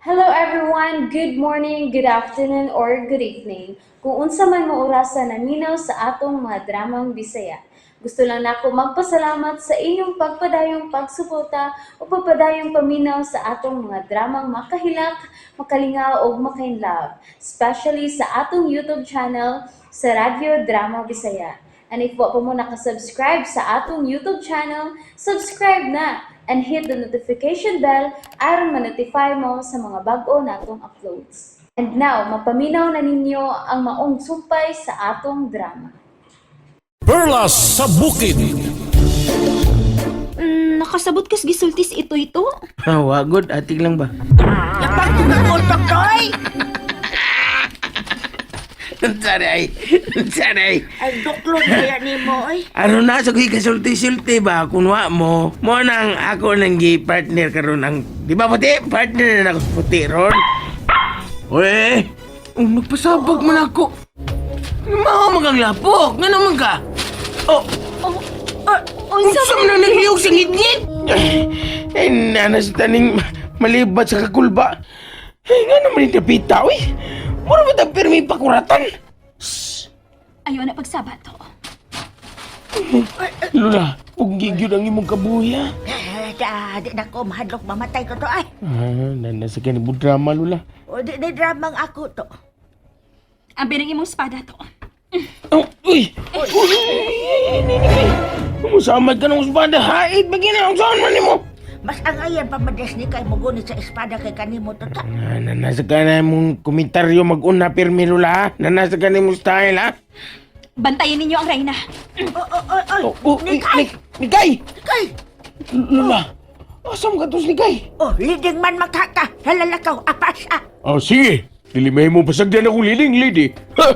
Hello everyone, good morning, good afternoon, or good evening. Kung unsa man mo orasan naminaw sa atong mga dramang Bisaya. Gusto lang nako magpasalamat sa inyong pagpadayong pagsuporta o pagpadayong paminaw sa atong mga dramang makahilak, makalingaw o makainlove, especially sa atong YouTube channel sa Radyo Drama Bisaya. And if wa pa mo nakasubscribe sa atong YouTube channel, subscribe na and hit the notification bell aron ma-notify mo sa mga bag-o natong uploads. And now, mapaminaw na ninyo ang maong sumpay sa atong drama. Perlas sa Bukid. Nakasabot kas gisultis ito. Wagod, ating lang ba? Lapag ko ng utak ko ay! Sanay. Ay, duklon kaya ni mo ay! Ano na, sa kuy kasulti-sulti ba? Kunwa mo nang ako nang gi-partner karon ang, di ba puti? Partner na ako sa puti ron. Uy, nagpasabag man ako. Magang lapok, nga naman ka. Unsa man na naghiyog sa ngit-ngit? Ay, nanas taning malibat sa kakulba. Ay, nga naman yung napita, uy. Mura ba tapir may pakuratan? Ayaw na pagsabato. Lula, kung gigyon ang imong kabuya. Di na ko mahadlok mamatay ko to ay! Nasa ka ni drama, Lula. O di dramang ako to. Ang binang imong espada to. Oh, uy! Musamad ka ng usbada, haid, bagina, ang saan man mo? Mas ang ayan pamadas ni kay mugunit sa espada kay kanimo to ta. Nasa ka na mong komentaryo mag-una, pirmi, Lula, ha? Nasa ka na mong style, ha? Bantayan ninyo ang Reyna. Nikay! Nikay! Nikay! Lula, asam ka tos, Nikay? Oh, leading man magkaka, halalakaw, apas ah! Oh, sige. Dilimay mo pasagdan ako leading, lady. Ha?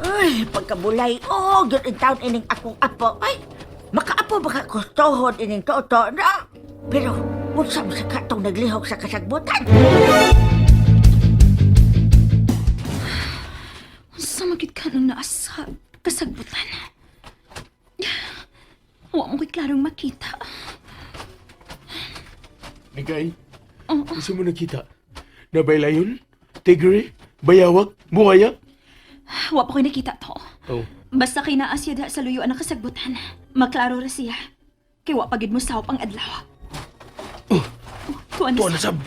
Ay, pagkabulay, yun in town ining akong apo, ay! Makaapo baka kustohon ining toto na! Pero, unsa mo sa katong naglihok sa kasagbutan? Unsa magid ka nung naasa kasagbutan? Wa mo ko'y klarong makita. Nikay, gusto mo nakita? Nabaylayon? Tigre? Bayawak? Buhaya? Wa pa ko'y nakita to. Oh. Basta kay naa siya da sa luyuan ng kasagbutan. Maklaro ra siya. Kay wa pagid mo sahop ang adlaw. Kuan Tuwa na sab.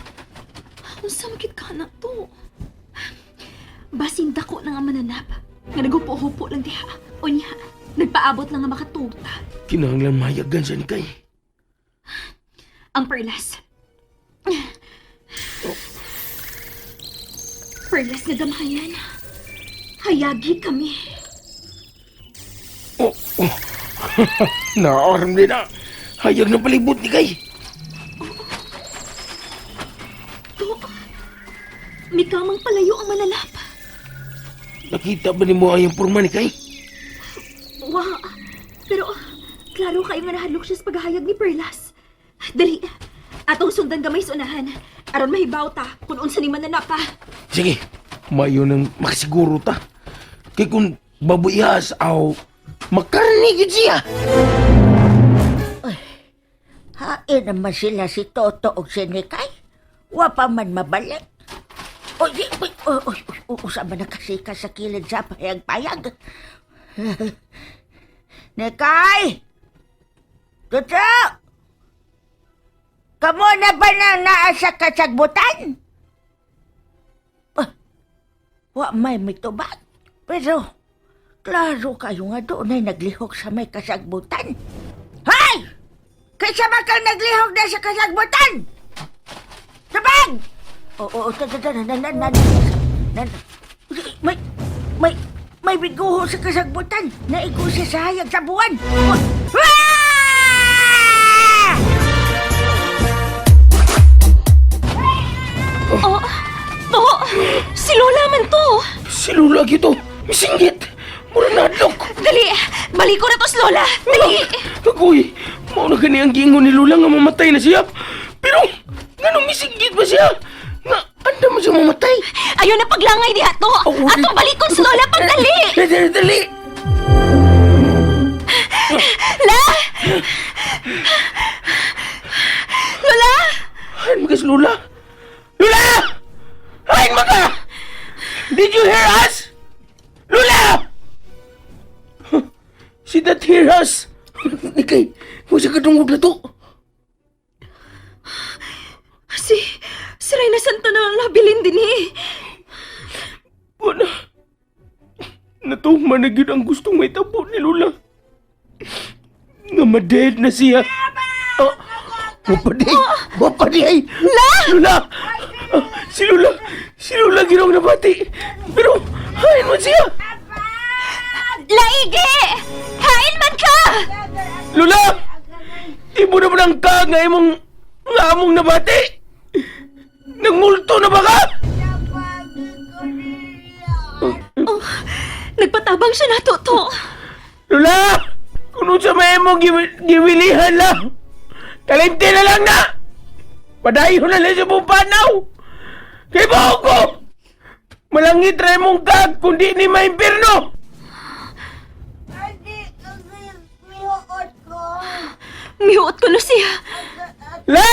unsa magid ka na to? Basin dako na nga mananap. Nga nagupo-hupo lang diha. Unya, nagpaabot lang nga makatuta. Kinahanglan mayagan siya, Nikay. Ang perlas. Perlas na gamayan. Hayagi kami. Naaram din na. Hayag na palibot, Nikay. To, may kamang palayo ang mananap. Nakita ba ni mo ayang purma, Nikay? Wa, pero klaro kayo nga nahadlok siya sa paghahayag ni Perlas. Dali, atong sundan gamay sa unahan. Aron mahibaw ta kung unsa ni mananap pa. Sige, mayo nang makasiguro ta. Kay kung babuyas aw, makarnigid siya. Hain naman sila si Toto o si Nikay. Wa pa man mabalik. Usa man nakasika sa kilid sa payag-payag. Nikay! Toto! Kamu na ba na naa sa kasagbutan? Wa may mitubag. Pero, klaro kayo nga doon ay naglihok sa may kasagbutan. Hay! Kaysa ba kang naglihok na sa kasagbutan? Sabag! May biguho sa kasagbutan. Naigo siya sa hayag sa buwan. Si Lola man to. Si Lula gito, misinggit. Mura nadlok. Dali, balik ko na to si Lola. Dali. Agoy, mau na gani ang gingon ni Lula nga mamatay na siya. Pero, ganong misinggit ba siya? Nga, anda mo siya mamatay. Ayaw na paglangay diha to. Atong balikon si Lola pagdali. Dali. La! Lola! Ano magas Lula? Lula! Did you hear us? Lula! She that hear us. Ikay, mo siya kadungog na to. Si Reyna Santa na lang nabilin din eh. Wala. Natuman na yun ang gustong may tabo ni Lula. Nga ma-dead na siya. Oh, Wapadi! Lula! Si Lula ginong nabati. Pero, hain mo siya. Laigi! Hain man ka! Lula! Ibo na ba ng ka nga among nabati? Nagmulto na ba ka? Oh, nagpatabang siya na to. Lula! Kung sa may mong giwilihan lang. Kalente na lang na! Padayon na lang sa mong panaw! Kay ko! Malangit rin mong kag kundi ni maimpirno! Mihuot ko na siya. La!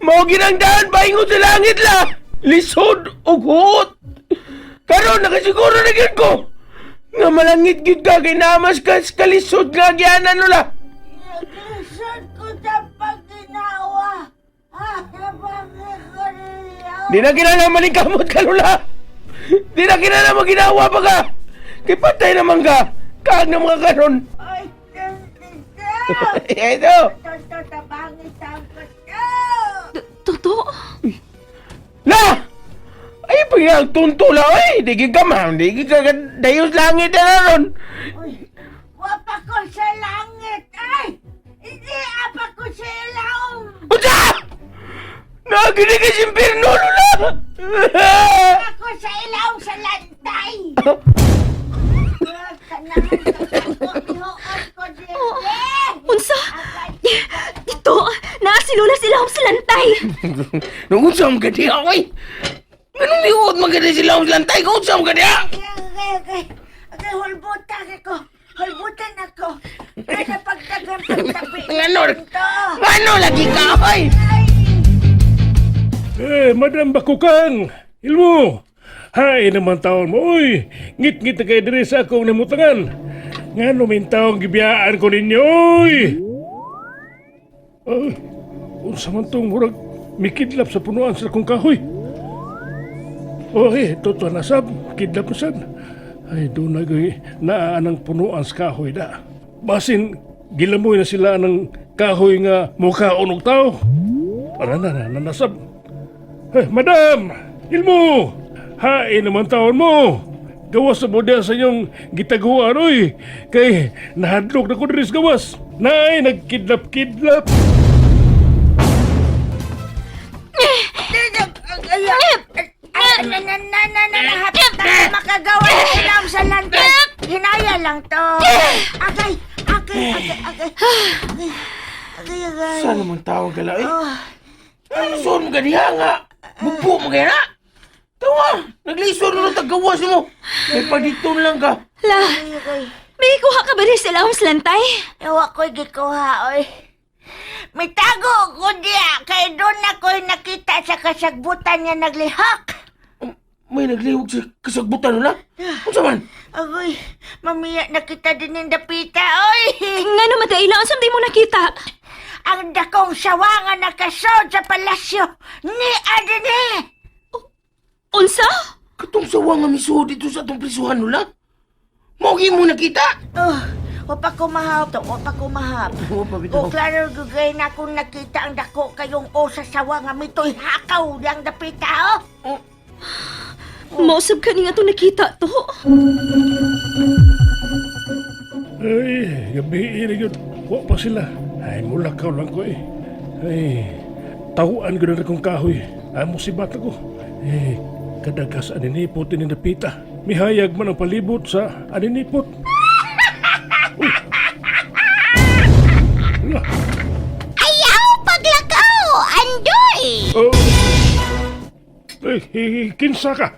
Mao ginangdaan paingon sa langit la! Lisod o huot! Karon nakasiguro na gyud ko! Nga malangit gyud ka kay namas ka sa kalisod nga agyanan no la! Naglisod ko sa paginawa. Di na kinalaman ni kamot ka Lula! Di na kinalaman ginawa pa ka! Kay patay naman ka! Kaag na mga karon! Ay, Ito! tatabangit ang Toto? La! Ay, pag tunto la, ay! Di ka ma'am, di ka dayos langit na ron! Wapa ko sa langit, ay! Hindi apa ko sa ilaw! Usa! Naginig ka sa impirno, Lula! Ako sa ilaw sa lantay! Unsa? Dito, naasilula sila sa lantay. Nung usam ka diya, oy! Ganun liwot maganda sila ang lantay ko, usam ka diya! Okay, hulbutan ako. Hulbutan ako. Kada pagdagang pagtabi. Ano lagi ka, oy! Madam Bakukang, ilmo. Hay naman taon mo, uy. Ngit-ngit na kayo diri sa akong namutangan. Nga namin taong gibiyaan ko ninyo, uy. Ay, unsa man tong murag mikidlap sa punuan sa akong kahoy. Oy, totoo na sab, kidlap na sad. Ay, doon na gay naanang punuan sa kahoy da. Basin, gilamoy na sila ng kahoy nga mukhaon og tao. Nasab. Hey, madam! Ilmo! Hain naman taon mo! Gawas sa model sa inyong gitaguan, oy! Kay nahadlok na ko diri sa gawas! Nay, nagkidlap-kidlap! Hapit na makagawa ng ilaw sa lantay. Hinaya lang to. Okay. Saan naman tawag ka la, eh? Ano saan mo ganiha nga? Bupo mo kaya na? Tawa, naglisod na tagawas mo. May paditon lang ka. La, may kuha ka ba rin sila sa lantay? Ewa ko'y gikuha, oy. May tago ko diya, kay doon ako'y nakita sa kasagbutan niya naglihak. May naglihog sa kasagbutan nila? Kung saan man? Agoy, mamiya nakita din yung dapita, oy. Nga naman dahil ang di mo nakita. Ang dakong sawangan nakasod sa palasyo ni Adene. Unsa? Katong sawa nga miso dito sa atong prisuhan nila? Maugi mo nakita? Wapa ko mahap. O klaro gugay na kung nakita ang dako kayong o sa sawa nga mito'y hakaw yang dapita, oh. Mausap ka nga ito nakita to. Ay, gabi ini yun. Huwag pa sila. Ay, mulakaw lang ko eh. Ay, tahuan ko na akong kahoy. Amo si bata ko. Eh, kadagas aninipot ni napita. Mihayag man ang palibot sa aninipot. Ayaw paglakaw, Andoy! Oh. Ay, kinsa ka?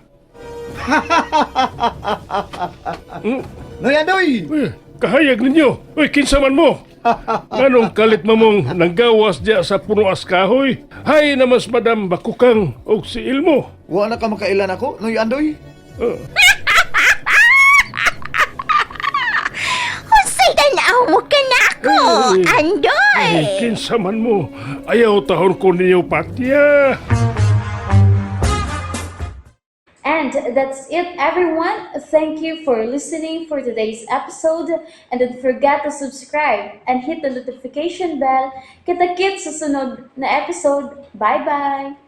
Noy, Andoy! Eh, kahayag ninyo. Uy, kinsa man mo? Anong kalit mamong nanggawas diya sa punuas kahoy? Hay namas Madam Bakukang og si Ilmo. Wa na ka makailan ako, Noy, Andoy? Husay tanaw mo ka na ako, Andoy! Kinsa man mo, ayaw tahon ko ninyo patya. And that's it, everyone. Thank you for listening for today's episode. And don't forget to subscribe and hit the notification bell. Kita-kits sa sunod na episode. Bye-bye!